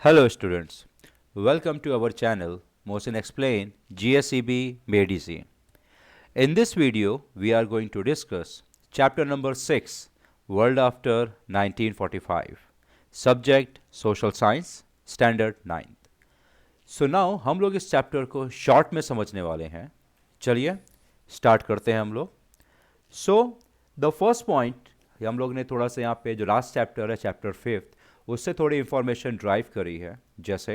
Hello students, welcome to our channel Mohsin Explain GSEB Made Easy. In this video, we are going to discuss chapter number 6 World After 1945, Subject Social Science, Standard 9th. So now हम लोग इस chapter को short में समझने वाले हैं. चलिए start करते हैं हम लोग. सो द फर्स्ट पॉइंट हम लोग ने थोड़ा सा यहाँ पे जो लास्ट चैप्टर है चैप्टर 5th उससे थोड़ी इंफॉर्मेशन ड्राइव करी है. जैसे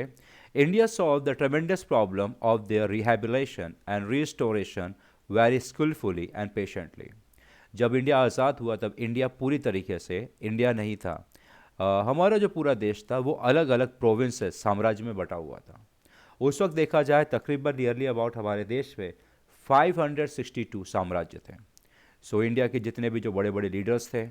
India solve the ट्रेमेंडस problem of their rehabilitation and restoration very skilfully and patiently. जब इंडिया आज़ाद हुआ तब इंडिया पूरी तरीके से इंडिया नहीं था. हमारा जो पूरा देश था वो अलग अलग प्रोविंसेस साम्राज्य में बटा हुआ था. उस वक्त देखा जाए तकरीबन नियरली अबाउट हमारे देश में 562 साम्राज्य थे. सो इंडिया के जितने भी जो बड़े बड़े लीडर्स थे,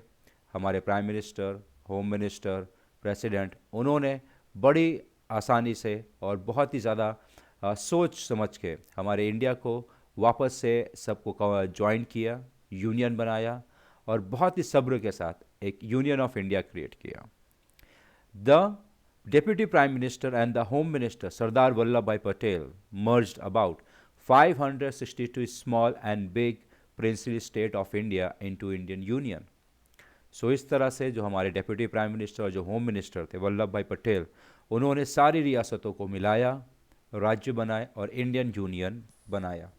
हमारे prime minister, home minister, president, उन्होंने बड़ी आसानी से और बहुत ही ज़्यादा सोच समझ के हमारे इंडिया को वापस से सबको ज्वाइन किया, यूनियन बनाया और बहुत ही सब्र के साथ एक यूनियन ऑफ इंडिया क्रिएट किया. The Deputy Prime Minister and the Home Minister Sardar Vallabhbhai Patel merged about 562 small and big princely state of India into Indian Union. सो इस तरह से जो हमारे डेप्यूटी प्राइम मिनिस्टर और जो होम मिनिस्टर थे वल्लभ भाई पटेल, उन्होंने सारी रियासतों को मिलाया, राज्य बनाए और इंडियन यूनियन बनाया.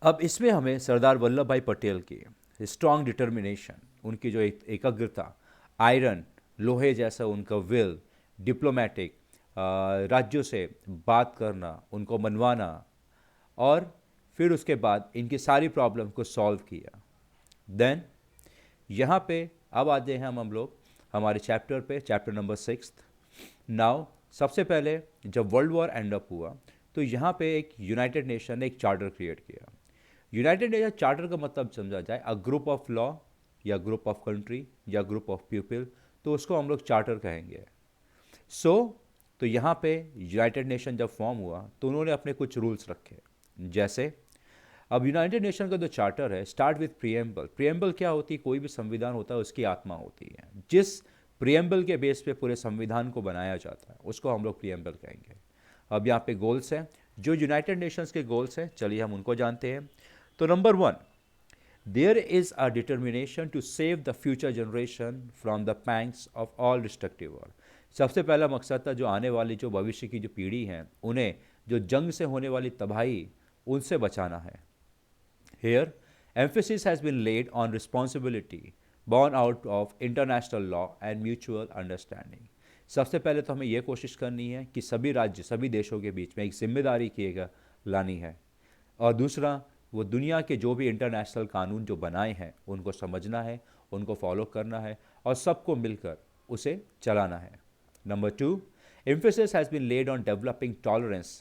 अब इसमें हमें सरदार वल्लभ भाई पटेल की स्ट्रॉन्ग डिटर्मिनेशन, उनकी जो एकाग्रता, आयरन लोहे जैसा उनका विल, डिप्लोमेटिक, राज्यों से बात करना, उनको मनवाना और फिर उसके बाद इनकी सारी प्रॉब्लम को सॉल्व किया. देन यहाँ पे अब आते हैं हम लोग हमारे चैप्टर पे, चैप्टर नंबर 6. नाउ सबसे पहले जब वर्ल्ड वॉर एंड अप हुआ तो यहाँ पे एक यूनाइटेड नेशन ने एक चार्टर क्रिएट किया. यूनाइटेड नेशन चार्टर का मतलब समझा जाए अ ग्रुप ऑफ लॉ या ग्रुप ऑफ कंट्री या ग्रुप ऑफ पीपल, तो उसको हम लोग चार्टर कहेंगे. तो यहाँ पे यूनाइटेड नेशन जब फॉर्म हुआ तो उन्होंने अपने कुछ रूल्स रखे. जैसे अब यूनाइटेड नेशन का जो चार्टर है, स्टार्ट विथ प्रियम्बल. प्रियम्बल क्या होती है? कोई भी संविधान होता है उसकी आत्मा होती है. जिस प्रियम्बल के बेस पे पूरे संविधान को बनाया जाता है उसको हम लोग प्रियम्बल कहेंगे. अब यहाँ पे गोल्स हैं, जो यूनाइटेड नेशंस के गोल्स हैं, चलिए हम उनको जानते हैं. तो number 1, there is a determination to save the future generation from the pangs of all destructive war. सबसे पहला मकसद था जो आने वाली जो भविष्य की जो पीढ़ी हैं उन्हें जो जंग से होने वाली तबाही उनसे बचाना है. Here, emphasis has been laid on responsibility born out of international law and mutual understanding. सबसे पहले तो हमें यह कोशिश करनी है कि सभी राज्य, सभी देशों के बीच में एक जिम्मेदारी की लानी है. और दूसरा, वो दुनिया के जो भी इंटरनेशनल कानून जो बनाए हैं उनको समझना है, उनको फॉलो करना है और सबको मिलकर उसे चलाना है. Number 2, emphasis has been laid on developing tolerance.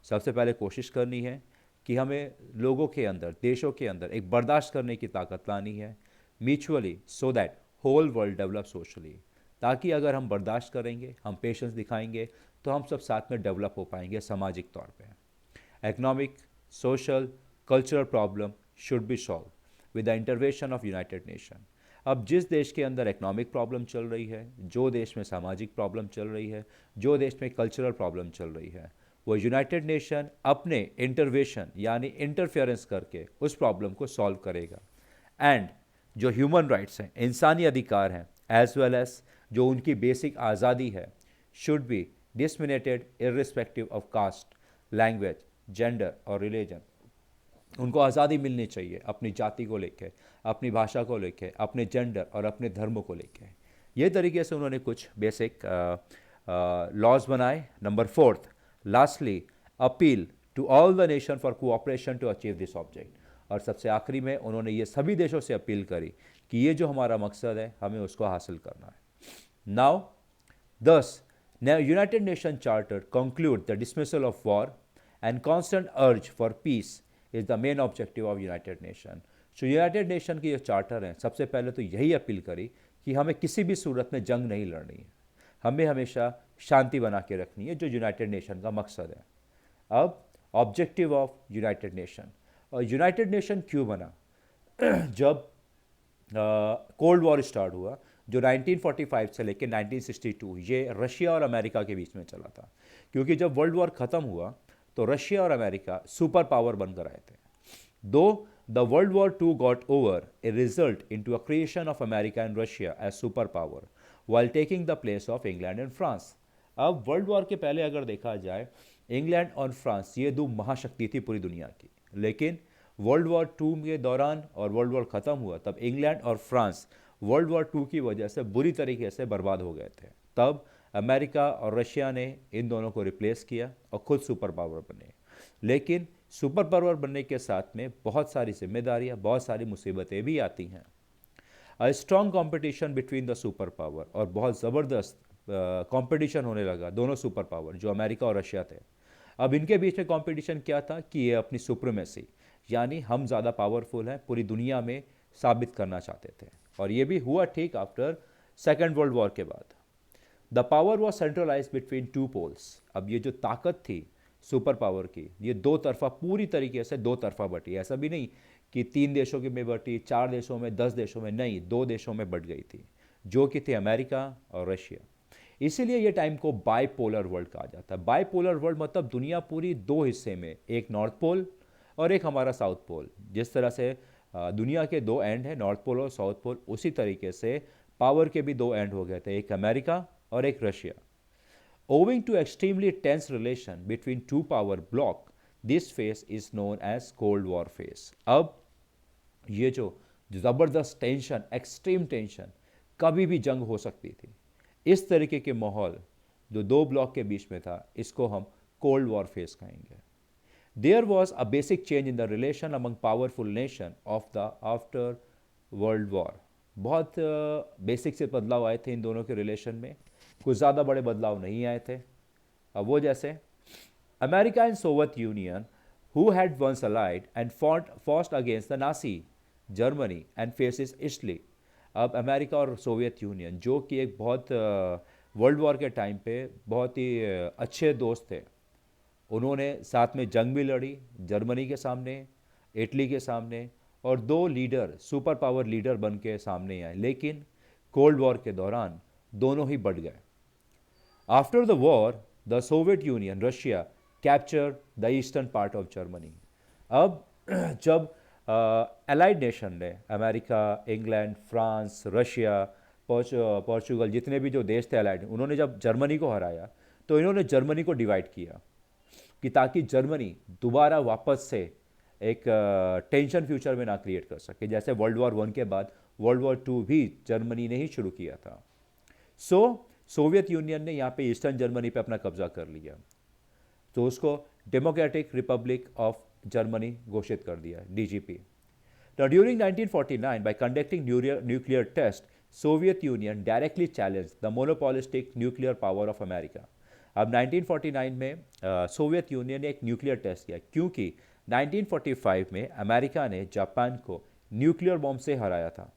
सबसे पहले कोशिश करनी है कि हमें लोगों के अंदर, देशों के अंदर एक बर्दाश्त करने की ताकत लानी है, mutually, so that whole world develop socially. ताकि अगर हम बर्दाश्त करेंगे, हम पेशेंस दिखाएंगे तो हम सब साथ में डेवलप हो पाएंगे सामाजिक तौर पे. Economic, social, cultural problem should be solve with the intervention of United nation. अब जिस देश के अंदर इकोनॉमिक प्रॉब्लम चल रही है, जो देश में सामाजिक प्रॉब्लम चल रही है, जो देश में कल्चरल प्रॉब्लम चल रही है, वो यूनाइटेड नेशन अपने इंटरवेंशन यानी इंटरफेरेंस करके उस प्रॉब्लम को सॉल्व करेगा. एंड जो ह्यूमन राइट्स हैं, इंसानी अधिकार हैं, एज वेल एज जो उनकी बेसिक आज़ादी है, should be disseminated irrespective of caste, language, gender और रिलीजन. उनको आज़ादी मिलनी चाहिए अपनी जाति को लेके, अपनी भाषा को लेके, अपने जेंडर और अपने धर्म को लेके. ये तरीके से उन्होंने कुछ बेसिक लॉज बनाए. Number 4, lastly, appeal to all the nation for cooperation to achieve this object. और सबसे आखिरी में उन्होंने ये सभी देशों से अपील करी कि ये जो हमारा मकसद है हमें उसको हासिल करना है. नाउ दस United nation charter conclude the dismissal of war and constant urge for piece is the main objective of United nation. So United nation की जो चार्टर हैं, सबसे पहले तो यही अपील करी कि हमें किसी भी सूरत में जंग नहीं लड़नी है, हमें हमेशा शांति बना के रखनी है, जो यूनाइटेड नेशन का मकसद है. अब ऑब्जेक्टिव ऑफ यूनाइटेड नेशन. और यूनाइटेड नेशन क्यों बना? जब कोल्ड वॉर स्टार्ट हुआ, जो 1945 से लेकर 1962 ये रशिया और अमेरिका के बीच में चला था, क्योंकि जब वर्ल्ड वॉर ख़त्म हुआ तो रशिया और अमेरिका सुपर पावर बनकर आए थे. Though the world war two got over a result into a creation of America and Russia as super power while taking the place of England and France. अब world war के पहले अगर देखा जाए, England और France ये दो महाशक्ति थी पूरी दुनिया की, लेकिन वर्ल्ड वॉर टू के दौरान और वर्ल्ड वॉर ख़त्म हुआ तब इंग्लैंड और फ्रांस वर्ल्ड वॉर टू की वजह से बुरी तरीके से बर्बाद हो गए थे. तब अमेरिका और रशिया ने इन दोनों को रिप्लेस किया और खुद सुपर पावर बने. लेकिन सुपर पावर बनने के साथ में बहुत सारी जिम्मेदारियां, बहुत सारी मुसीबतें भी आती हैं. A strong competition between the super power, और बहुत ज़बरदस्त कंपटीशन होने लगा दोनों सुपर पावर जो अमेरिका और रशिया थे. अब इनके बीच में कंपटीशन क्या था कि ये अपनी सुप्रीमेसी, यानी हम ज़्यादा पावरफुल हैं, पूरी दुनिया में साबित करना चाहते थे. और ये भी हुआ ठीक आफ्टर सेकेंड वर्ल्ड वॉर के बाद. The power was centralize between two poles. अब ये जो ताकत थी सुपर पावर की, ये दो तरफा, पूरी तरीके से दो तरफा बटी. ऐसा भी नहीं कि 3 देशों में बटी, 4 देशों में, 10 देशों में, नहीं, 2 देशों में बट गई थी, जो कि थे अमेरिका और रशिया. इसीलिए ये टाइम को बाइपोलर वर्ल्ड कहा जाता है. बाइपोलर वर्ल्ड मतलब दुनिया पूरी दो हिस्से में, एक नॉर्थ पोल और एक हमारा साउथ पोल. जिस तरह से दुनिया के दो एंड हैं, नॉर्थ पोल और साउथ पोल, उसी तरीके से पावर के भी दो एंड हो गए थे, एक अमेरिका और एक Russia. Owing to extremely tense relation between two power block, this phase is known as Cold War phase. अब ये जो ज़बरदस्त टेंशन, एक्सट्रीम टेंशन, कभी भी जंग हो सकती थी, इस तरीके के माहौल जो दो ब्लॉक के बीच में था, इसको हम कोल्ड वॉर फेस कहेंगे. There was a basic change in the relation among powerful nation of the after World War. बहुत बेसिक से बदलाव आए थे इन दोनों के रिलेशन में, कुछ ज़्यादा बड़े बदलाव नहीं आए थे. अब वो जैसे America and Soviet Union who had once allied and fought against the Nazi Germany and fascist Italy. अब अमेरिका और सोवियत यूनियन जो कि एक बहुत वर्ल्ड वॉर के टाइम पे बहुत ही अच्छे दोस्त थे, उन्होंने साथ में जंग भी लड़ी, जर्मनी के सामने, इटली के सामने, और दो लीडर, सुपर पावर लीडर बन के सामने आए. लेकिन कोल्ड वॉर के दौरान दोनों ही बढ़ गए. After the war the Soviet union Russia capture the eastern part of Germany. अब जब एलाइड नेशन ने, America, England, France, Russia, Portugal, जितने भी जो देश थे एलाइड, उन्होंने जब जर्मनी को हराया तो इन्होंने जर्मनी को डिवाइड किया कि ताकि जर्मनी दोबारा वापस से एक टेंशन फ्यूचर में ना क्रिएट कर सके, जैसे वर्ल्ड वॉर 1 के बाद वर्ल्ड वॉर 2 भी जर्मनी ने ही शुरू किया था. सो सोवियत यूनियन ने यहाँ पे ईस्टर्न जर्मनी पे अपना कब्जा कर लिया, तो उसको डेमोक्रेटिक रिपब्लिक ऑफ जर्मनी घोषित कर दिया, DGP. Now, during 1949, by conducting nuclear test, Soviet Union directly challenged the monopolistic nuclear power of America. अब 1949 में सोवियत यूनियन ने एक न्यूक्लियर टेस्ट किया, क्योंकि 1945 में अमेरिका ने जापान को न्यूक्लियर बॉम्ब से हराया था.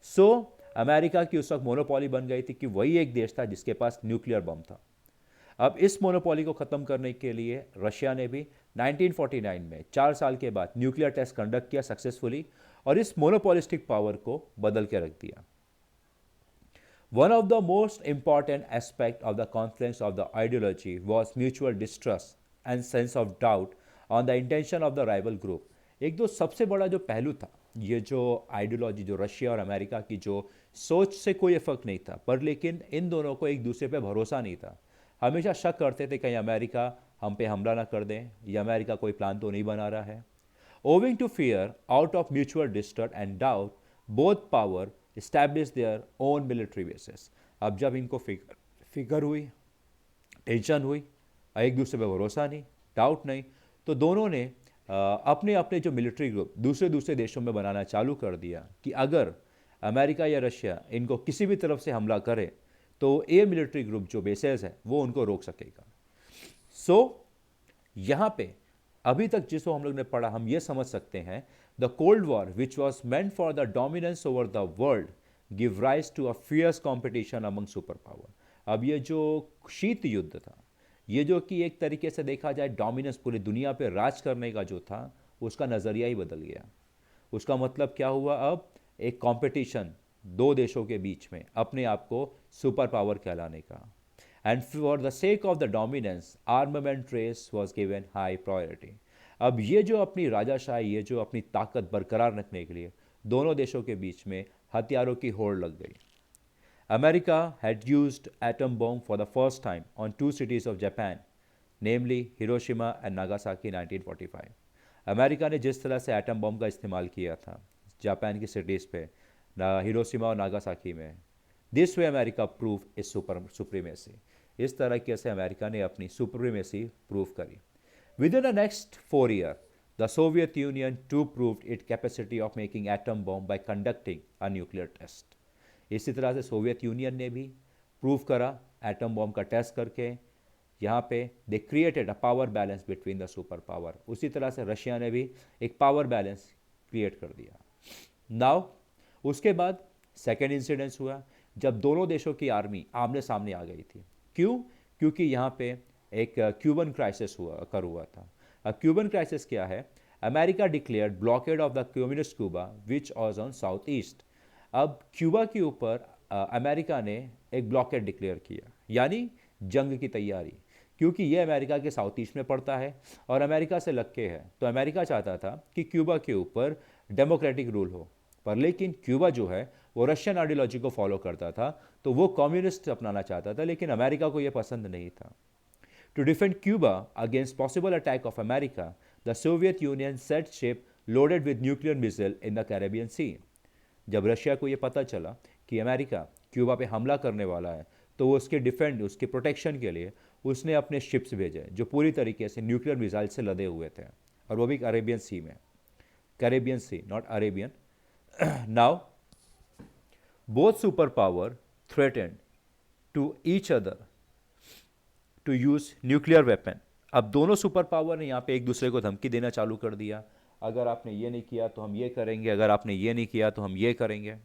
सो अमेरिका की उस वक्त मोनोपोली बन गई थी कि वही एक देश था जिसके पास न्यूक्लियर बम था. अब इस मोनोपोली को ख़त्म करने के लिए रशिया ने भी 1949 में 4 साल के बाद न्यूक्लियर टेस्ट कंडक्ट किया सक्सेसफुली, और इस मोनोपोलिस्टिक पावर को बदल के रख दिया. One of the most important aspects of the confluence of the ideology was mutual distrust and sense of doubt on the intention of the rival group. एक जो सबसे बड़ा जो पहलू था, ये जो आइडियोलॉजी, जो रशिया और अमेरिका की जो सोच से कोई फ़र्क नहीं था, पर लेकिन इन दोनों को एक दूसरे पे भरोसा नहीं था. हमेशा शक करते थे कहीं अमेरिका हम पे हमला ना कर दें, या अमेरिका कोई प्लान तो नहीं बना रहा है. Owing to fear, out of mutual distrust and doubt, both power established their own military bases. अब जब इनको फिक्र हुई, टेंशन हुई, एक दूसरे पे भरोसा नहीं, डाउट नहीं, तो दोनों ने अपने अपने जो मिलिट्री ग्रुप दूसरे देशों में बनाना चालू कर दिया कि अगर अमेरिका या रशिया इनको किसी भी तरफ से हमला करे तो ये मिलिट्री ग्रुप जो बेसेस है वो उनको रोक सकेगा. सो यहाँ पे अभी तक जिसको हम लोग ने पढ़ा, हम ये समझ सकते हैं the cold war which was meant for the dominance over the world give rise to a fierce competition among super power. अब ये जो शीत युद्ध था, ये जो कि एक तरीके से देखा जाए डोमिनेंस, पूरी दुनिया पे राज करने का जो था, उसका नज़रिया ही बदल गया. उसका मतलब क्या हुआ, अब एक कंपटीशन दो देशों के बीच में अपने आप को सुपर पावर कहलाने का। And for the sake of the dominance armament race was given high priority. अब ये जो अपनी राजाशाही, ये जो अपनी ताकत बरकरार रखने के लिए दोनों देशों के बीच में हथियारों की होड़ लग गई। America had used atom bomb for the first time on two cities of Japan, namely Hiroshima and Nagasaki 1945। America ने जिस तरह से एटम बम का इस्तेमाल किया था जापान की सिटीज़ पे, हिरोशिमा और नागासाकी में, this way America prove is supremacy. इस तरह से अमेरिका ने अपनी सुप्रीमेसी प्रूव करी। With in the next 4 years, the Soviet Union too proved its capacity of making atom bomb by conducting a nuclear test। इसी तरह से सोवियत यूनियन ने भी प्रूव करा एटम बॉम्ब का टेस्ट करके। यहाँ पे they created a power balance between the super power. उसी तरह से रशिया ने भी एक पावर बैलेंस क्रिएट कर दिया। नाउ उसके बाद सेकेंड इंसिडेंस हुआ जब दोनों देशों की आर्मी आमने सामने आ गई थी। क्यों? क्योंकि यहाँ पे एक क्यूबन क्राइसिस हुआ था। अब क्यूबन क्राइसिस क्या है? America declared blockade of the communist Cuba which was on south east. अब क्यूबा के ऊपर अमेरिका ने एक ब्लॉकेड डिक्लेयर किया, यानी जंग की तैयारी, क्योंकि ये अमेरिका के साउथ ईस्ट में पड़ता है और अमेरिका से लग के है। तो अमेरिका चाहता था कि क्यूबा के ऊपर डेमोक्रेटिक रूल हो, पर लेकिन क्यूबा जो है वो रशियन आइडियोलॉजी को फॉलो करता था, तो वो कम्युनिस्ट अपनाना चाहता था, लेकिन अमेरिका को ये पसंद नहीं था। To defend Cuba against possible attack of America, the Soviet Union set ship loaded with nuclear missile in the Caribbean sea. जब रशिया को ये पता चला कि अमेरिका क्यूबा पे हमला करने वाला है, तो वो उसके प्रोटेक्शन के लिए उसने अपने शिप्स भेजे जो पूरी तरीके से न्यूक्लियर मिसाइल से लदे हुए थे, और वो भी अरेबियन सी में। Caribbean sea, not Arabian. Now both super power threatened to each other to use nuclear weapon. अब दोनों सुपर पावर ने यहाँ पे एक दूसरे को धमकी देना चालू कर दिया, अगर आपने ये नहीं किया तो हम ये करेंगे, अगर आपने ये नहीं किया तो हम ये करेंगे।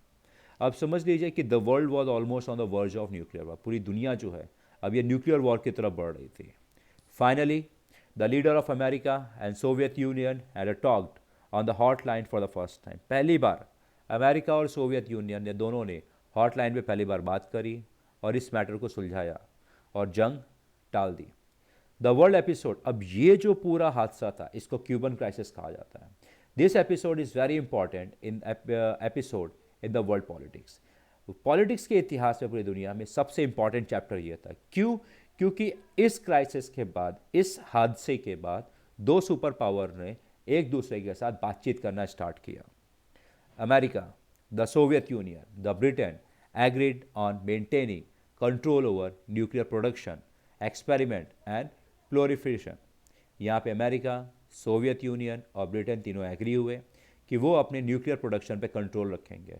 अब समझ लीजिए कि the world was almost on the verge of nuclear war. पूरी दुनिया जो है अब ये न्यूक्लियर वॉर की तरफ बढ़ रही थी। Finally the leader of America and Soviet union had talked on the hot line for the first time. पहली बार अमेरिका और सोवियत यूनियन ने दोनों ने हॉट लाइन पर पहली बार बात करी और इस मैटर को सुलझाया और जंग टाल दी। द वर्ल्ड एपिसोड, अब ये जो पूरा हादसा था इसको क्यूबन क्राइसिस कहा जाता है। This episode is very important in episode in the world politics. Politics के इतिहास में पूरी दुनिया में सबसे इंपॉर्टेंट चैप्टर ये था। क्यों? क्योंकि इस क्राइसिस के बाद, इस हादसे के बाद, दो सुपर पावर ने एक दूसरे के साथ बातचीत करना स्टार्ट किया। America, the Soviet Union, the Britain agreed on maintaining control over nuclear production, experiment and proliferation. यहाँ पे अमेरिका, सोवियत यूनियन और ब्रिटेन तीनों एग्री हुए कि वो अपने न्यूक्लियर प्रोडक्शन पे कंट्रोल रखेंगे,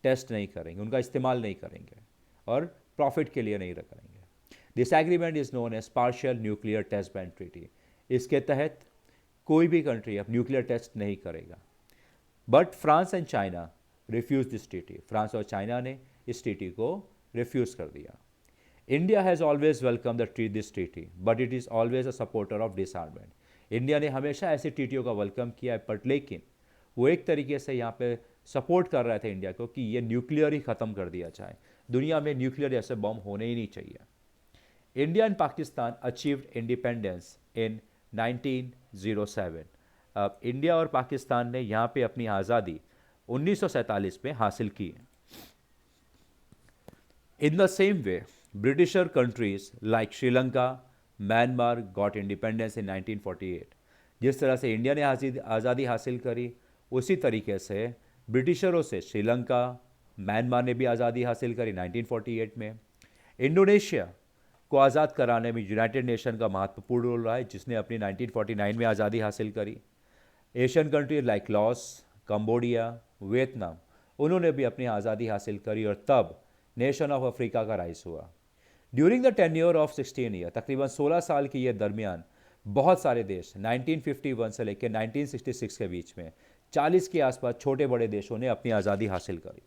टेस्ट नहीं करेंगे, उनका इस्तेमाल नहीं करेंगे और प्रॉफिट के लिए नहीं करेंगे। This agreement is known as partial nuclear test ban treaty. इसके तहत कोई भी कंट्री अब न्यूक्लियर टेस्ट नहीं करेगा। But France and China refuse this treaty. France और चाइना ने इस ट्रीटी को रिफ्यूज़ कर दिया। India has always welcome this treaty but it is always a supporter of disarmament. India ने हमेशा ऐसी ट्रीटियों का वेलकम किया है, बट लेकिन वो एक तरीके से यहाँ पे सपोर्ट कर रहे थे इंडिया को कि ये न्यूक्लियर ही ख़त्म कर दिया जाए, दुनिया में न्यूक्लियर जैसे बम होने ही नहीं चाहिए। India and Pakistan achieved independence in 1907। अब इंडिया और पाकिस्तान ने यहाँ पे अपनी आज़ादी 1947 में हासिल की। In the same way Britisher countries like Sri Lanka, Myanmar got independence in 1948। जिस तरह से इंडिया ने आज़ादी हासिल करी, उसी तरीके से ब्रिटिशरों से श्रीलंका, म्यांमार ने भी आज़ादी हासिल करी 1948 में। इंडोनेशिया को आज़ाद कराने में यूनाइटेड नेशन का महत्वपूर्ण रोल रहा है, जिसने अपनी 1949 में आज़ादी हासिल करी। Asian countries like Laos, Cambodia, Vietnam, उन्होंने भी अपनी आज़ादी हासिल करी और तब नेशन ऑफ अफ्रीका का राइज हुआ। During the tenure of 16 year, तकरीबन 16 साल के ये दरमियान, बहुत सारे देश 1951 से लेकर 1966 के बीच में 40 के आसपास छोटे बड़े देशों ने अपनी आज़ादी हासिल करी।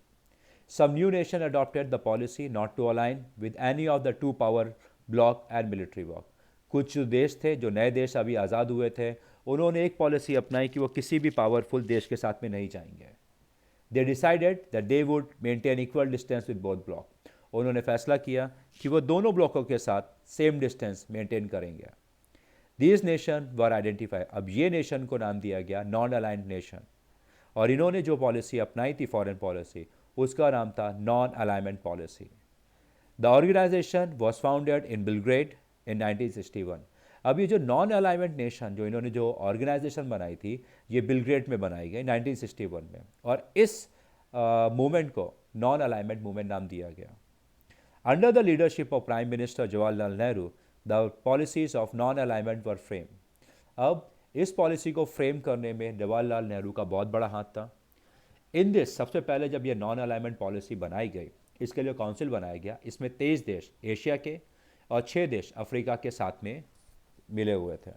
Some new nation adopted the policy not to align with any of the two power block and military block. कुछ देश थे, जो नए देश अभी आज़ाद हुए थे, उन्होंने एक पॉलिसी अपनाई कि वो किसी भी पावरफुल देश के साथ में नहीं जाएंगे। They decided that they would maintain equal distance with both block. उन्होंने फैसला किया कि वो दोनों ब्लॉकों के साथ सेम डिस्टेंस मेंटेन करेंगे। दीज नेशन वर आइडेंटिफाई, अब ये नेशन को नाम दिया गया नॉन अलाइंड नेशन, और इन्होंने जो पॉलिसी अपनाई थी फॉरेन पॉलिसी, उसका नाम था non alignment policy. The organization was founded in Belgrade in 1961। अब ये जो नॉन अलाइनमेंट नेशन जो इन्होंने जो ऑर्गेनाइजेशन बनाई थी, ये बिलग्रेड में बनाई गई 1961 में, और इस मूवमेंट को नॉन अलाइनमेंट मूवमेंट नाम दिया गया। Under the leadership of prime minister Jawaharlal Nehru, the policies of non alignment were frame. अब इस पॉलिसी को फ्रेम करने में जवाहरलाल नेहरू का बहुत बड़ा हाथ था। इन दिस, सबसे पहले जब ये नॉन अलाइनमेंट पॉलिसी बनाई गई, इसके लिए काउंसिल बनाया गया। इसमें 23 देश एशिया के और 6 देश अफ्रीका के साथ में मिले हुए थे।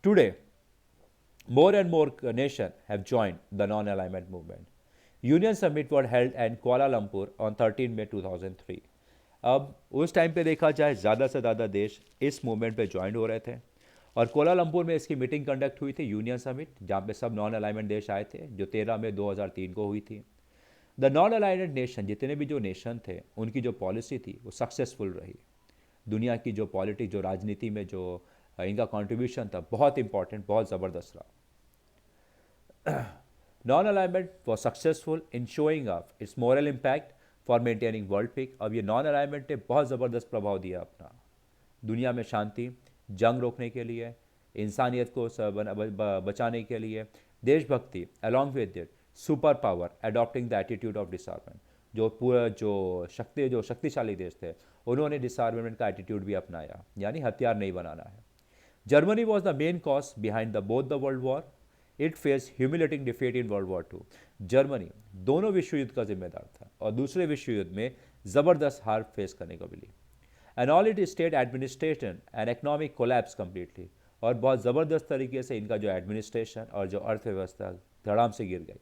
Today more and more nations have joined the non-alignment movement. Union Summit was held in Kuala Lumpur on 13 May 2003. अब उस टाइम पे देखा जाए ज़्यादा से ज़्यादा देश इस मूवमेंट पे ज्वाइन हो रहे थे, और कोलालंपुर में इसकी मीटिंग कंडक्ट हुई थी, यूनियन समिट, जहाँ पे सब नॉन अलाइनमेंट देश आए थे, जो 13 मई 2003 को हुई थी। द नॉन अलाइनमेंट नेशन, जितने भी जो नेशन थे, उनकी जो पॉलिसी थी वो सक्सेसफुल रही। दुनिया की जो पॉलिटिक्स, जो राजनीति में जो इनका कॉन्ट्रीब्यूशन था, बहुत इंपॉर्टेंट, बहुत ज़बरदस्त रहा। Non-alignment was successful in showing off its moral impact for maintaining world peace। अब ये नॉन अलाइनमेंट ने बहुत ज़बरदस्त प्रभाव दिया अपना दुनिया में शांति, जंग रोकने के लिए, इंसानियत को बचाने के लिए, देशभक्ति, along with it super power adopting the attitude of disarmament. जो पूरा जो शक्तिशाली देश थे, उन्होंने डिसआर्ममेंट का एटीट्यूड भी अपनाया, यानी हथियार नहीं बनाना है। Germany was the main cause behind the both the world war. It face humiliating defeat in world war 2। Germany दोनों विश्व युद्ध का जिम्मेदार था और दूसरे विश्व युद्ध में ज़बरदस्त हार फेस करने को मिली। And all it state administration and economic collapse completely, और बहुत ज़बरदस्त तरीके से इनका जो एडमिनिस्ट्रेशन और जो अर्थव्यवस्था धड़ाम से गिर गई।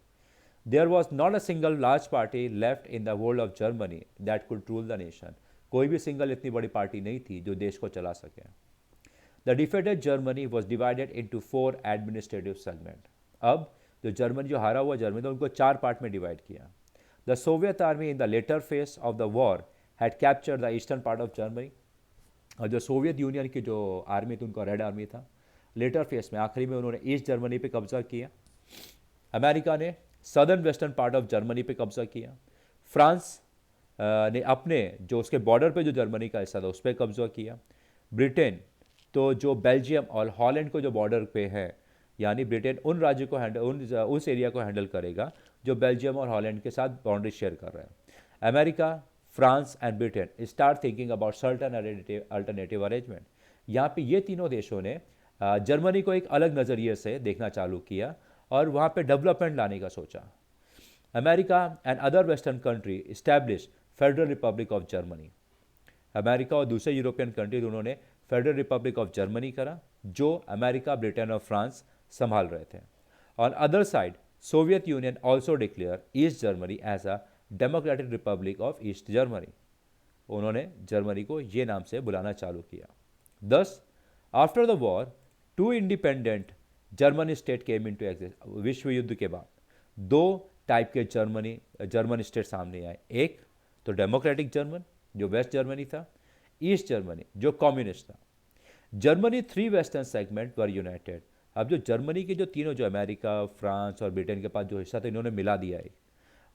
There was not a single large party left in the world of Germany that could rule the nation. कोई भी सिंगल इतनी बड़ी पार्टी नहीं थी जो देश को चला सके। The defeated Germany was divided into 4 administrative segment. अब जो हारा हुआ जर्मनी था, उनको 4 पार्ट में डिवाइड किया। The Soviet army in the later phase of the war had captured the eastern part of Germany. और जो सोवियत यूनियन की जो आर्मी थी, उनका रेड आर्मी था, लेटर फेज में आखिरी में उन्होंने ईस्ट जर्मनी पे कब्जा किया। अमेरिका ने southern western part of Germany पे कब्जा किया। फ्रांस ने अपने जो उसके बॉर्डर पे जो जर्मनी का हिस्सा था उस पर कब्जा किया। ब्रिटेन तो जो बेल्जियम और हॉलैंड को जो बॉर्डर पे है, यानी ब्रिटेन उन राज्यों को उस एरिया को हैंडल करेगा जो बेल्जियम और हॉलैंड के साथ बाउंड्री शेयर कर रहे हैं। America, France and Britain start thinking about certain alternative arrangement. यहाँ पे ये तीनों देशों ने जर्मनी को एक अलग नज़रिए से देखना चालू किया और वहाँ पे डेवलपमेंट लाने का सोचा। America and other western country establish federal republic of Germany. America और दूसरे यूरोपियन कंट्रीज, उन्होंने फेडरल रिपब्लिक ऑफ जर्मनी करा, जो अमेरिका, ब्रिटेन और फ्रांस संभाल रहे थे। On other side, Soviet Union also declare East Germany as a democratic republic of East Germany. उन्होंने जर्मनी को ये नाम से बुलाना चालू किया। Thus, after the war 2 independent German state came into exist. विश्व युद्ध के बाद 2 टाइप के जर्मन स्टेट सामने आए। एक तो डेमोक्रेटिक जर्मन जो वेस्ट जर्मनी था, ईस्ट जर्मनी जो कम्युनिस्ट था। जर्मनी 3 वेस्टर्न सेगमेंट वर यूनाइटेड। अब जो जर्मनी के जो तीनों, जो अमेरिका, फ्रांस और ब्रिटेन के पास जो हिस्सा था, इन्होंने मिला दिया एक,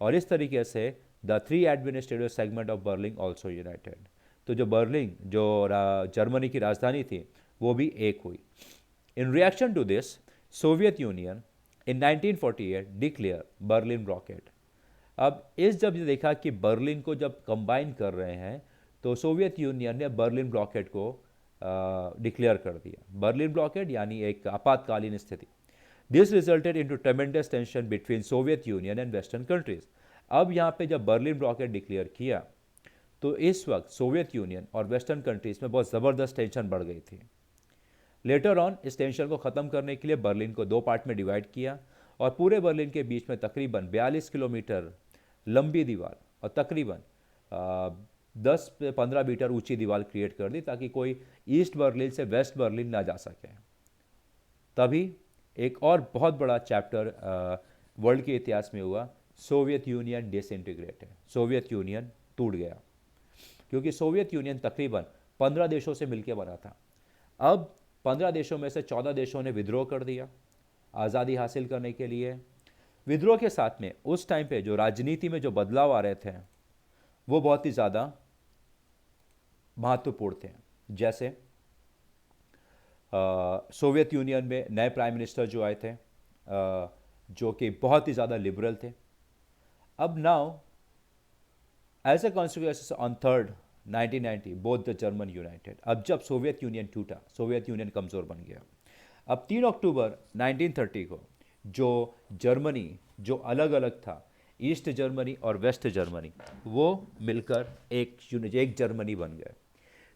और इस तरीके से the 3 administrative segment of Berlin also United. तो जो बर्लिन, जो जर्मनी की राजधानी थी, वो भी एक हुई। In reaction to this, Soviet Union in 1948 declare Berlin blockade. अब जब ये देखा कि बर्लिन को जब कंबाइन कर रहे हैं, तो सोवियत यूनियन ने बर्लिन ब्लॉकेड को डिक्लेयर कर दिया। बर्लिन ब्लॉकेड यानी एक आपातकालीन स्थिति। This resulted into ट्रेमेंडस tension between Soviet union and western countries. अब यहाँ पे जब बर्लिन ब्लॉकेड डिक्लेयर किया, तो इस वक्त सोवियत यूनियन और वेस्टर्न कंट्रीज में बहुत ज़बरदस्त टेंशन बढ़ गई थी। लेटर ऑन इस टेंशन को ख़त्म करने के लिए बर्लिन को 2 पार्ट में डिवाइड किया और पूरे बर्लिन के बीच में तकरीबन 42 किलोमीटर लंबी दीवार और तकरीबन 10 से 15 मीटर ऊंची दीवार क्रिएट कर दी, ताकि कोई ईस्ट बर्लिन से वेस्ट बर्लिन ना जा सके। तभी एक और बहुत बड़ा चैप्टर वर्ल्ड के इतिहास में हुआ, सोवियत यूनियन डिसइंटीग्रेट है, सोवियत यूनियन टूट गया, क्योंकि सोवियत यूनियन तकरीबन 15 देशों से मिलकर बना था। अब 15 देशों में से 14 देशों ने विद्रोह कर दिया आज़ादी हासिल करने के लिए। विद्रोह के साथ में उस टाइम पे जो राजनीति में जो बदलाव आ रहे थे वो बहुत ही ज़्यादा महत्वपूर्ण थे। जैसे सोवियत यूनियन में नए प्राइम मिनिस्टर जो आए थे, जो कि बहुत ही ज़्यादा लिबरल थे। अब now as a consequence on 3rd 1990 both the German united. अब जब सोवियत यूनियन टूटा, सोवियत यूनियन कमज़ोर बन गया। अब 3 अक्टूबर 1930 को जो जर्मनी जो अलग अलग था, ईस्ट जर्मनी और वेस्ट जर्मनी, वो मिलकर एक जर्मनी बन गए।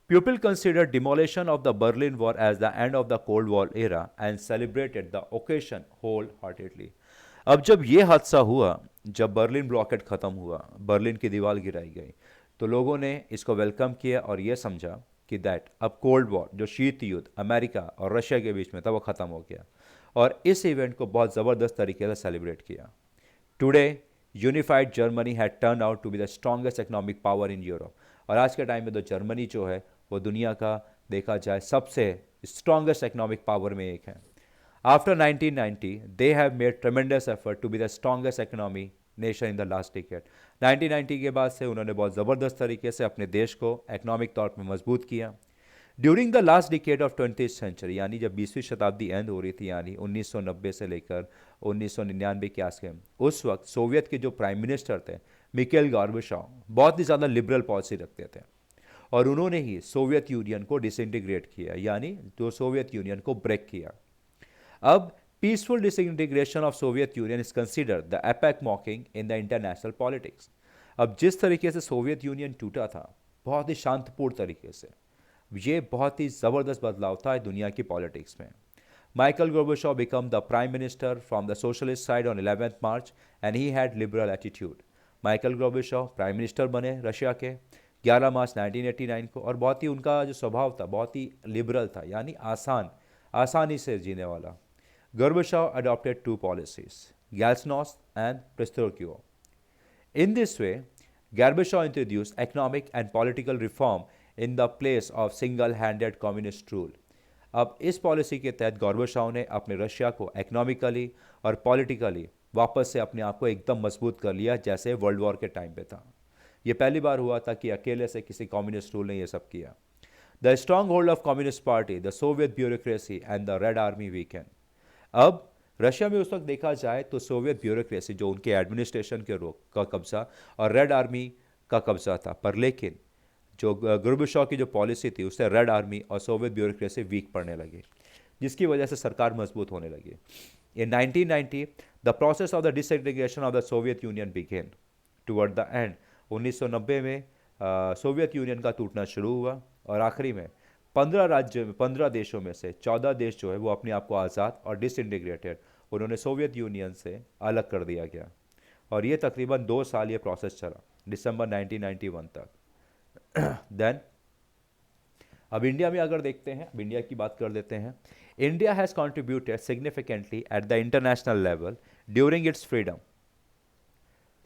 People considered demolition of the Berlin Wall as the end of the Cold War era and celebrated the occasion wholeheartedly. अब जब ये हादसा हुआ, जब बर्लिन ब्लॉकेट ख़त्म हुआ, बर्लिन की दीवार गिराई गई, तो लोगों ने इसको वेलकम किया और ये समझा कि दैट अब कोल्ड वॉर, जो शीत युद्ध अमेरिका और रशिया के बीच में था, वो ख़त्म हो गया। और इस इवेंट को बहुत ज़बरदस्त तरीके से सेलिब्रेट किया। Today unified Germany had turn out to be the strongest economic power in Europe. और आज के टाइम में तो जर्मनी जो है वो दुनिया का देखा जाए सबसे स्ट्रॉन्गेस्ट इकोनॉमिक पावर में एक है। After 1990 they have made tremendous effort to be the strongest economy nation in the last decade. 1990 के बाद से उन्होंने बहुत ज़बरदस्त तरीके से अपने देश को इकोनॉमिक तौर पर मजबूत किया। During the last decade of 20th century, यानी जब 20वीं शताब्दी एंड हो रही थी, यानी 1990 से लेकर 1999 के आसपास, उस वक्त सोवियत के जो प्राइम मिनिस्टर थे मिकेल गॉर्बाचोव, बहुत ही ज़्यादा लिबरल पॉलिसी रखते थे और उन्होंने ही सोवियत यूनियन को डिसइंटीग्रेट किया, यानी जो सोवियत यूनियन को ब्रेक किया। अब peaceful disintegration of Soviet union is considered the APEC मॉकिंग in the international politics. अब जिस तरीके से सोवियत यूनियन टूटा था बहुत ही शांतिपूर्ण तरीके से, ये बहुत ही ज़बरदस्त बदलाव था दुनिया की पॉलिटिक्स में। Michael Gorbachev become the prime minister from the socialist side on 11th March and he had liberal attitude. Michael Gorbachev prime minister बने रशिया के 11 मार्च 1989 को, और बहुत ही उनका जो स्वभाव था बहुत ही लिबरल था, यानी आसानी से जीने वाला। Gorbachev adopted 2 policies, glasnost and perestroika. In this way, Gorbachev introduced economic and political reform in the place of single-handed communist rule. अब इस पॉलिसी के तहत गोर्बाचोव ने अपने रशिया को इकोनॉमिकली और पॉलिटिकली वापस से अपने आप को एकदम मजबूत कर लिया, जैसे वर्ल्ड वॉर के टाइम पे था। ये पहली बार हुआ था कि अकेले से किसी कम्युनिस्ट रूल ने ये सब किया। The strong hold of communist party, the Soviet bureaucracy and the red army weekend. अब रशिया में उस वक्त देखा जाए तो सोवियत ब्यूरोक्रेसी, जो उनके एडमिनिस्ट्रेशन के का कब्जा, और रेड आर्मी का कब्जा था, पर लेकिन जो गोर्बाचोव की जो पॉलिसी थी उससे रेड आर्मी और सोवियत ब्यूरोक्रेसी वीक पड़ने लगी, जिसकी वजह से सरकार मजबूत होने लगी। In 1990 the process of the disintegration of the Soviet Union began toward the end. 1990 में सोवियत यूनियन का टूटना शुरू हुआ और आखिरी में 15 देशों में से 14 देश जो है वो अपने आप को आज़ाद और डिसइंटीग्रेटेड, उन्होंने सोवियत यूनियन से अलग कर दिया गया। और ये तकरीबन 2 साल ये प्रोसेस चला, दिसंबर 1991 तक। देन अब इंडिया में अगर देखते हैं, अब इंडिया की बात कर देते हैं। India has contributed significantly at the international level during its freedom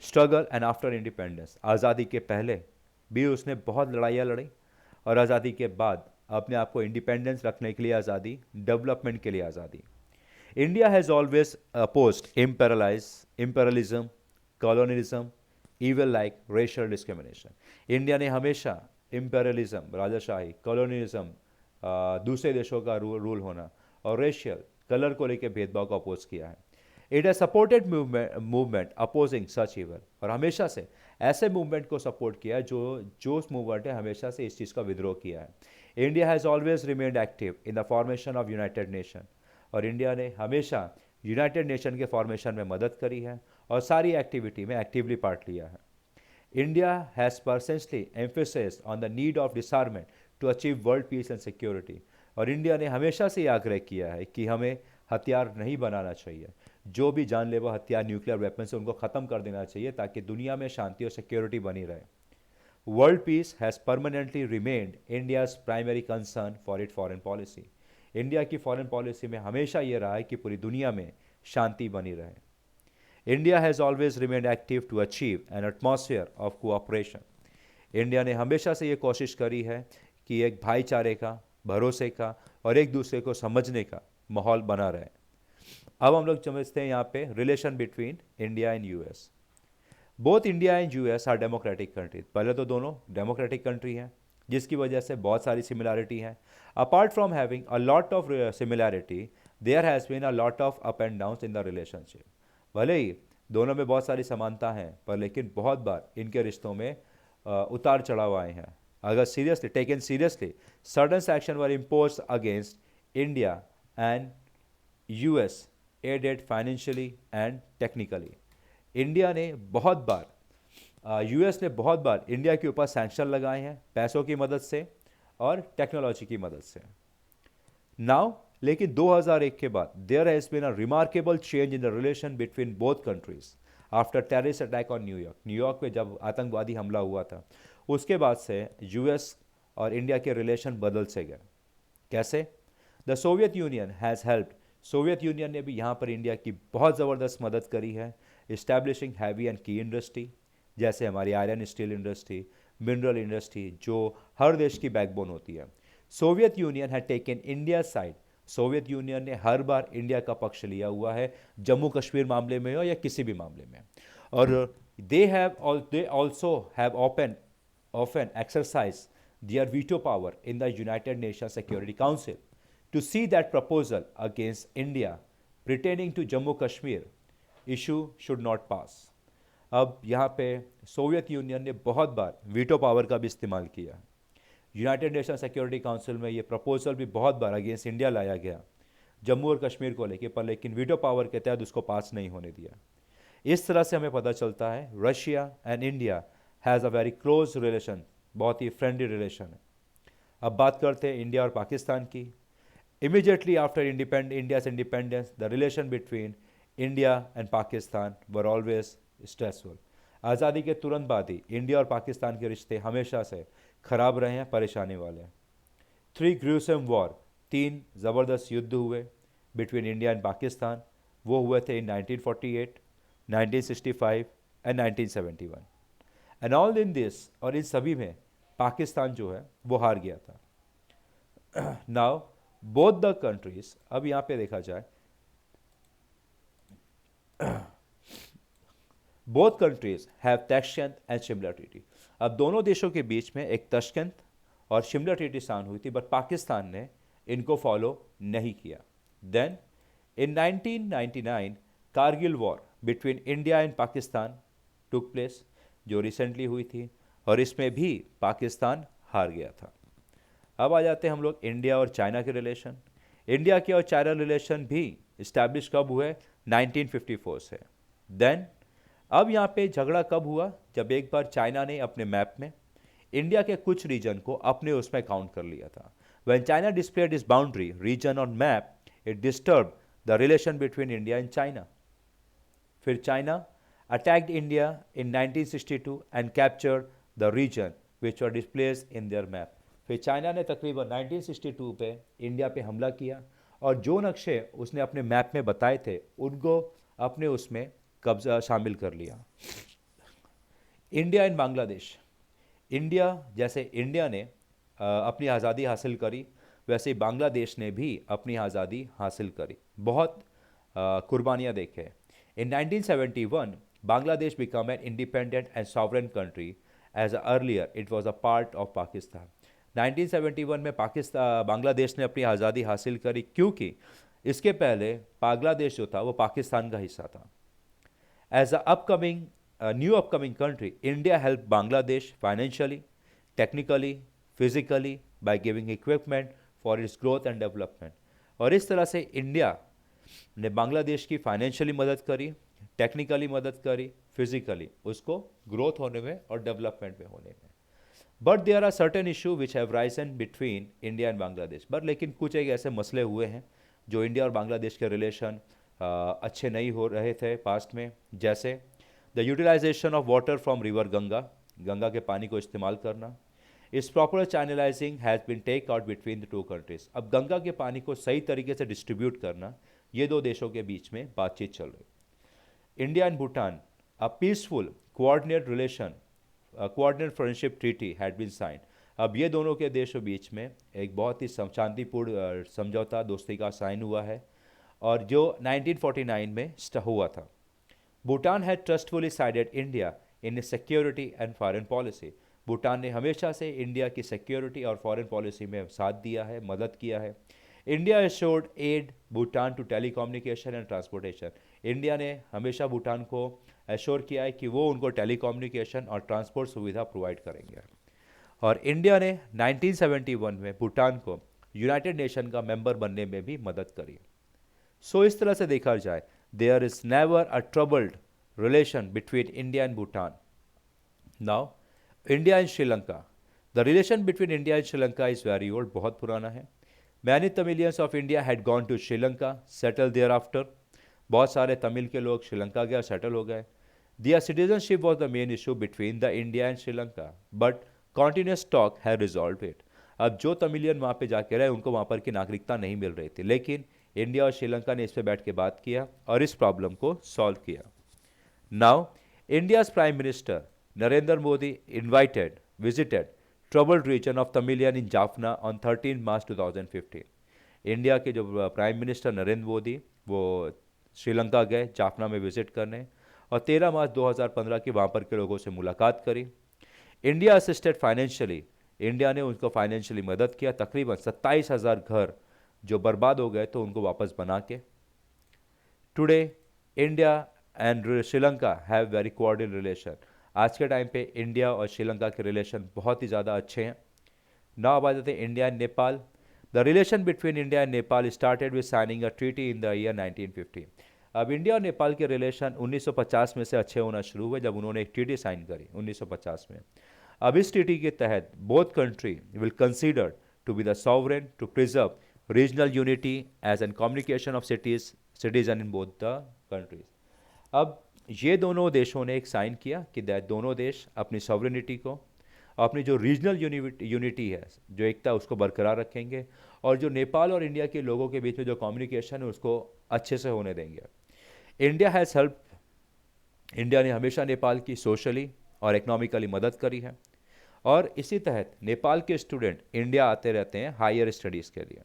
struggle and after independence. आज़ादी के पहले भी उसने बहुत लड़ाइयाँ लड़ी और आज़ादी के बाद अपने आप को इंडिपेंडेंस रखने के लिए आज़ादी, डेवलपमेंट के लिए आज़ादी। India has always opposed imperialism, colonialism, even like racial discrimination. India ने हमेशा इम्पेरलिज्म, राजाशाही, कॉलोनियलिज्म, दूसरे देशों का रूल होना और रेशियल, कलर को लेकर भेदभाव को अपोज किया है। It has supported movement opposing such evil, और हमेशा से ऐसे मूवमेंट को सपोर्ट किया है जो उस मूवमेंट ने हमेशा से इस चीज़ का विद्रोह किया है। India has always remained active in the formation of United nation, और इंडिया ने हमेशा यूनाइटेड नेशन के फॉर्मेशन में मदद करी है और सारी एक्टिविटी में एक्टिवली पार्ट लिया है। India has personally emphasized on the need of disarmament to achieve world peace and security, और इंडिया ने हमेशा से यह आग्रह किया है कि हमें हथियार नहीं बनाना चाहिए, जो भी जानलेवा हथियार, न्यूक्लियर वेपन्स, उनको ख़त्म कर देना चाहिए ताकि दुनिया में शांति और सिक्योरिटी बनी रहे। World peace has permanently remained India's primary concern for it foreign policy. India की फॉरेन पॉलिसी में हमेशा ये रहा है कि पूरी दुनिया में शांति बनी रहे। India has always remained active to achieve an atmosphere of cooperation. India ने हमेशा से ये कोशिश करी है कि एक भाईचारे का, भरोसे का और एक दूसरे को समझने का माहौल बना रहे। अब हम लोग समझते हैं यहाँ पे relation between India and US. Both India and US are democratic countries. पहले तो दोनों डेमोक्रेटिक कंट्री हैं, जिसकी वजह से बहुत सारी सिमिलैरिटी हैं। Apart from having a lot of similarity, there has been a lot of up and downs in the relationship. भले ही दोनों में बहुत सारी समानता हैं, पर लेकिन बहुत बार इनके रिश्तों में उतार चढ़ाव आए हैं। अगर seriously taken seriously, certain sanction were impose against India and US aided financially and technically. India ने बहुत बार यूएस ने बहुत बार इंडिया के ऊपर सैंक्शन लगाए हैं, पैसों की मदद से और टेक्नोलॉजी की मदद से। नाउ लेकिन 2001 के बाद there has been a remarkable change in the relation between both countries after terrorist attack on New York. New York पे जब आतंकवादी हमला हुआ था, उसके बाद से यूएस और इंडिया के रिलेशन बदल से गए। कैसे? The Soviet union has helped. Soviet union ने भी यहाँ पर इंडिया की बहुत ज़बरदस्त मदद करी है, इस्टेब्लिशिंग हैवी एंड की इंडस्ट्री, जैसे हमारी iron steel industry, mineral industry, जो हर देश की बैकबोन होती है। Soviet union had taken India side. Soviet union ने हर बार इंडिया का पक्ष लिया हुआ है, जम्मू कश्मीर मामले में हो या किसी भी मामले में। और they also have often exercise their veto power in the United Nations Security Council to see that proposal against India pertaining to Jammu Kashmir issue should not pass. अब यहाँ पे सोवियत यूनियन ने बहुत बार वीटो पावर का भी इस्तेमाल किया। United nation security council में ये प्रपोजल भी बहुत बार अगेंस्ट इंडिया लाया गया जम्मू और कश्मीर को लेके, पर लेकिन वीटो पावर के तहत उसको पास नहीं होने दिया। इस तरह से हमें पता चलता है Russia and India has a very close relation, बहुत ही फ्रेंडली रिलेशन है। अब बात करते हैं इंडिया और पाकिस्तान की। Immediately after India's independence, the relation between India and Pakistan were always stressful. आज़ादी के तुरंत बाद ही इंडिया और पाकिस्तान के रिश्ते हमेशा से खराब रहे हैं, परेशानी वाले। 3 ग्रूसम वॉर, 3 ज़बरदस्त युद्ध हुए बिटवीन इंडिया एंड पाकिस्तान। वो हुए थे इन 1948, 1965 and 1971। And all in this, और इन सभी में पाकिस्तान जो है वो हार गया था। नाउ बोथ द कंट्रीज, अब यहाँ पे देखा जाए, both countries have Tashkent and Shimla treaty. अब दोनों देशों के बीच में एक ताशकंद और शिमला ट्रीटी साइन हुई थी, बट पाकिस्तान ने इनको फॉलो नहीं किया। Then in 1999 Kargil war between India and Pakistan took place, जो रिसेंटली हुई थी, और इसमें भी पाकिस्तान हार गया था। अब आ जाते हैं हम लोग इंडिया और चाइना के रिलेशन। इंडिया के और चाइना रिलेशन भी इस्टेब्लिश कब हुए? 1954 से। देन अब यहाँ पे झगड़ा कब हुआ? जब एक बार चाइना ने अपने मैप में इंडिया के कुछ रीजन को अपने उसमें काउंट कर लिया था। व्हेन चाइना डिस्प्लेड इस boundary region on map, it disturb the relation between India and China. फिर चाइना attacked India in 1962 and captured the region which were displayed in their map. फिर चाइना ने तकरीबन 1962 पे इंडिया पे हमला किया और जो नक्शे उसने अपने मैप में बताए थे उनको अपने उसमें कब्जा शामिल कर लिया। India and Bangladesh. इंडिया, जैसे इंडिया ने अपनी आज़ादी हासिल करी, वैसे ही बांग्लादेश ने भी अपनी आज़ादी हासिल करी, बहुत कुर्बानियाँ देखे। इन 1971 Bangladesh became an independent and sovereign country, as earlier it was a part of Pakistan. 1971 में बांग्लादेश ने अपनी आज़ादी हासिल करी, क्योंकि इसके पहले बांग्लादेश जो था वो पाकिस्तान का हिस्सा था। As a new upcoming country, India helped Bangladesh financially, technically, physically by giving equipment for its growth and development. और इस तरह से इंडिया ने बांग्लादेश की फाइनेंशियली मदद करी, टेक्निकली मदद करी, फिजिकली उसको ग्रोथ होने में और डेवलपमेंट में होने में। But there are certain issue which have risen between India and Bangladesh. But लेकिन कुछ एक ऐसे मसले हुए हैं जो इंडिया और बांग्लादेश के रिलेशन अच्छे नहीं हो रहे थे पास्ट में, जैसे the utilization of water from river Ganga, Ganga के पानी को इस्तेमाल करना। इस proper channelizing has been take out between the two countries. अब गंगा के पानी को सही तरीके से डिस्ट्रीब्यूट करना, ये दो देशों के बीच में बातचीत चल रही। India and Bhutan, a peaceful, coordinated friendship treaty had been signed. अब ये दोनों के देशों बीच में एक बहुत ही शांतिपूर्ण समझौता दोस्ती का साइन हुआ है और जो 1949 में हुआ था. Bhutan had trustfully sided India in security and foreign policy. Bhutan ने हमेशा से इंडिया की सिक्योरिटी और फॉरेन पॉलिसी में साथ दिया है, मदद किया है. India assured aid Bhutan to telecommunication and transportation. India ने हमेशा भूटान को एश्योर किया है कि वो उनको टेली कम्युनिकेशन और ट्रांसपोर्ट सुविधा प्रोवाइड करेंगे. और इंडिया ने 1971 में भूटान को यूनाइटेड नेशन का मेंबर बनने में भी मदद करी. सो इस तरह से देखा जाए, there is never a troubled relation between India and Bhutan. Now India and Sri Lanka. The relation between India and Sri Lanka is very old, बहुत पुराना है. Many Tamilians of India had gone to Sri Lanka, settle there after. बहुत सारे तमिल के लोग श्रीलंका गए, सेटल हो गए. Their citizenship was the main issue between the India and Sri Lanka, but continuous talk है रिजॉल्व इट. अब जो तमिलियन वहाँ पे जाके रहे उनको वहाँ पर की नागरिकता नहीं मिल रही थी, लेकिन इंडिया और श्रीलंका ने इस पर बैठ के बात किया और इस प्रॉब्लम को सॉल्व किया. Now India's prime minister Narendra Modi visited troubled region of Tamilian in Jaffna on 13 March 2015. India के जो प्राइम मिनिस्टर नरेंद्र मोदी वो श्रीलंका गए जाफना में विजिट करने और 13 मार्च 2015 की वहाँ पर के लोगों से मुलाकात करी. India assisted financially. इंडिया ने उनको फाइनेंशियली मदद किया. तकरीबन 27,000 घर जो बर्बाद हो गए तो उनको वापस बना के. Today India and Sri Lanka have very coordinated relation. आज के टाइम पे इंडिया और श्रीलंका के रिलेशन बहुत ही ज़्यादा अच्छे हैं. नाउ बात करते हैं India and Nepal. The relation between India and Nepal started with signing a treaty in the year 1950. अब इंडिया और नेपाल के रिलेशन 1950 में से अच्छे होना शुरू हुए जब उन्होंने एक ट्रीटी साइन करी 1950 में. अब इस ट्रीटी के तहत both country will consider to be the sovereign to preserve regional unity as an communication of citizen in both the countries. अब ये दोनों देशों ने एक साइन किया कि दोनों देश अपनी सॉवरेनिटी को, अपनी जो रीजनल यूनिटी है, जो एकता, उसको बरकरार रखेंगे और जो नेपाल और इंडिया के लोगों के बीच में जो कम्युनिकेशन है उसको अच्छे से होने देंगे. इंडिया ने हमेशा नेपाल की सोशली और इकोनॉमिकली मदद करी है और इसी तहत नेपाल के स्टूडेंट इंडिया आते रहते हैं हायर स्टडीज़ के लिए.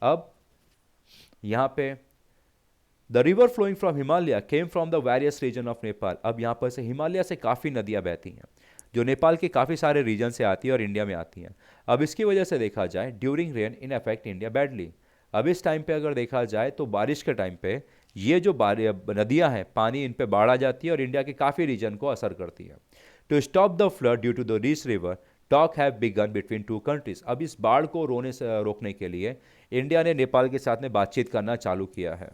अब यहाँ पे the river flowing from Himalaya came from the various region of Nepal. अब यहाँ पर से हिमालय से काफ़ी नदियाँ बहती हैं जो नेपाल के काफ़ी सारे रीजन से आती है और इंडिया में आती हैं. अब इसकी वजह से देखा जाए ड्यूरिंग रेन इन अफेक्ट इंडिया बैडली. अब इस टाइम पे अगर देखा जाए तो बारिश के टाइम पे ये जो नदियाँ हैं, पानी इन पे बाढ़ आ जाती है और इंडिया के काफ़ी रीजन को असर करती है. To stop the flood due to the rees river talk have begun between two countries. अब इस बाढ़ को रोकने के लिए इंडिया ने नेपाल के साथ में बातचीत करना चालू किया है.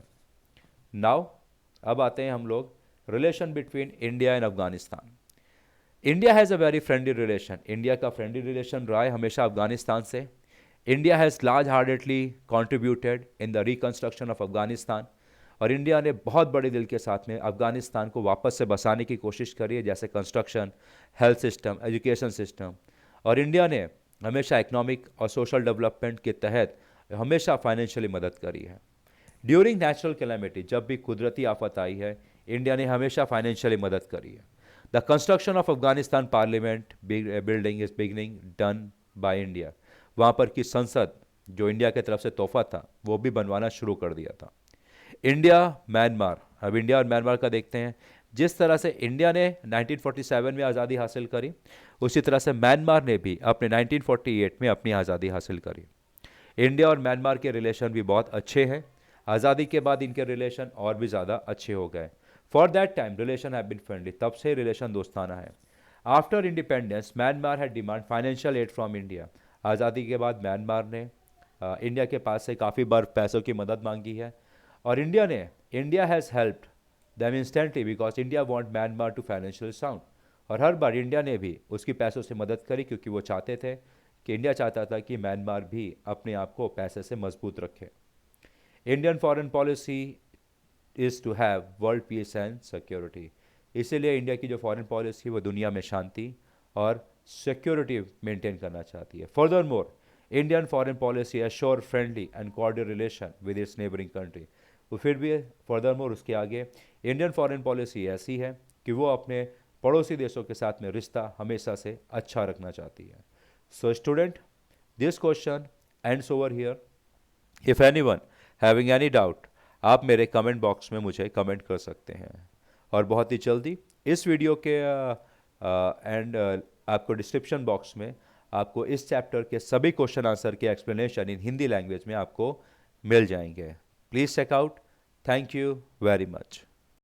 नाउ अब आते हैं हम लोग relation between India and Afghanistan. India has a very friendly relation. India का फ्रेंडली रिलेशन रहा है हमेशा अफगानिस्तान से. India has large heartedly contributed in the reconstruction of Afghanistan. और इंडिया ने बहुत बड़े दिल के साथ में अफगानिस्तान को वापस से बसाने की कोशिश करी है, जैसे construction, health system, education system. और इंडिया ने हमेशा इकोनॉमिक और सोशल डेवलपमेंट के तहत हमेशा फाइनेंशियली मदद करी है. ड्यूरिंग नेचुरल कैलेमिटी, जब भी कुदरती आफत आई है, इंडिया ने हमेशा फाइनेंशियली मदद करी है. The construction of Afghanistan parliament building is beginning done by India. वहाँ पर की संसद जो इंडिया की तरफ से तोहफा था वो भी बनवाना शुरू कर दिया था. India Myanmar. अब इंडिया और म्यांमार का देखते हैं. जिस तरह से इंडिया ने 1947 में आज़ादी हासिल करी, उसी तरह से म्यांमार ने भी अपने 1948 में अपनी आज़ादी हासिल करी. इंडिया और म्यांमार के रिलेशन भी बहुत अच्छे हैं. आज़ादी के बाद इनके रिलेशन और भी ज़्यादा अच्छे हो गए. For that time relation have been friendly. तब से रिलेशन दोस्ताना है. After independence Myanmar had demand financial aid from India. आज़ादी के बाद म्यांमार ने इंडिया के पास से काफ़ी बार पैसों की मदद मांगी है और India has helped them instantly because India want Myanmar to financial sound. और हर बार इंडिया ने भी उसकी पैसों से मदद करी क्योंकि वो चाहते थे कि इंडिया चाहता था कि म्यांमार भी अपने आप को पैसे से मजबूत रखे. Indian foreign policy is to have world peace and security. इसीलिए इंडिया की जो फॉरेन पॉलिसी वो दुनिया में शांति और सिक्योरिटी मेंटेन करना चाहती है. Further more Indian foreign policy assure friendly and coordinated relation with its neighbouring country. वो फिर भी फर्दर मोर उसके आगे इंडियन फॉरेन पॉलिसी ऐसी है कि वो अपने पड़ोसी देशों के साथ में रिश्ता हमेशा से अच्छा रखना चाहती है. So student, this question ends over here. If anyone having any doubt, आप मेरे कमेंट बॉक्स में मुझे कमेंट कर सकते हैं. और बहुत ही जल्दी इस वीडियो के एंड आपको डिस्क्रिप्शन बॉक्स में आपको इस चैप्टर के सभी क्वेश्चन आंसर के एक्सप्लेनेशन इन हिंदी लैंग्वेज में आपको मिल जाएंगे. Please check out. Thank you very much.